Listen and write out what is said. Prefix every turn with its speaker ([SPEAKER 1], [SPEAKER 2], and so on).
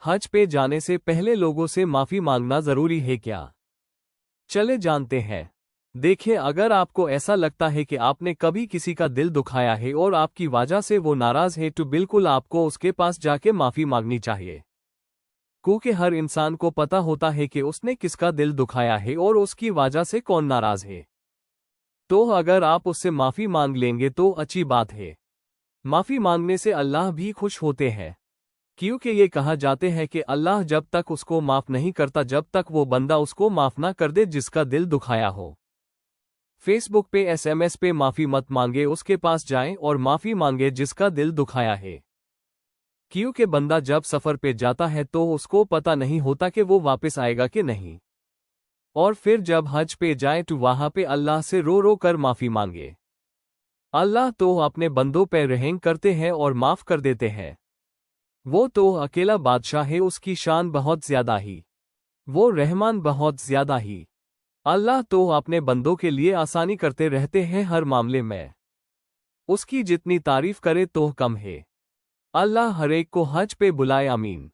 [SPEAKER 1] हज पे जाने से पहले लोगों से माफी मांगना जरूरी है क्या? चले जानते हैं। देखिए, अगर आपको ऐसा लगता है कि आपने कभी किसी का दिल दुखाया है और आपकी वजह से वो नाराज है, तो बिल्कुल आपको उसके पास जाके माफी मांगनी चाहिए। क्योंकि हर इंसान को पता होता है कि उसने किसका दिल दुखाया है और उसकी वजह से कौन नाराज है। तो अगर आप उससे माफी मांग लेंगे तो अच्छी बात है। माफी मांगने से अल्लाह भी खुश होते हैं, क्योंकि ये कहा जाते हैं कि अल्लाह जब तक उसको माफ नहीं करता जब तक वो बंदा उसको माफ ना कर दे जिसका दिल दुखाया हो। फेसबुक पे SMS पे माफी मत मांगे, उसके पास जाएं और माफी मांगे जिसका दिल दुखाया है। क्योंकि बंदा जब सफर पे जाता है तो उसको पता नहीं होता कि वो वापस आएगा कि नहीं, और फिर जब हज पे जाए तो वहां पे अल्लाह से रो रो कर माफी मांगे। अल्लाह तो अपने बंदों पे रहम करते हैं और माफ कर देते हैं। वो तो अकेला बादशाह है, उसकी शान बहुत ज्यादा ही, वो रहमान बहुत ज्यादा ही। अल्लाह तो अपने बंदों के लिए आसानी करते रहते हैं हर मामले में। उसकी जितनी तारीफ करे तो कम है। अल्लाह हर एक को हज पे बुलाए, आमीन।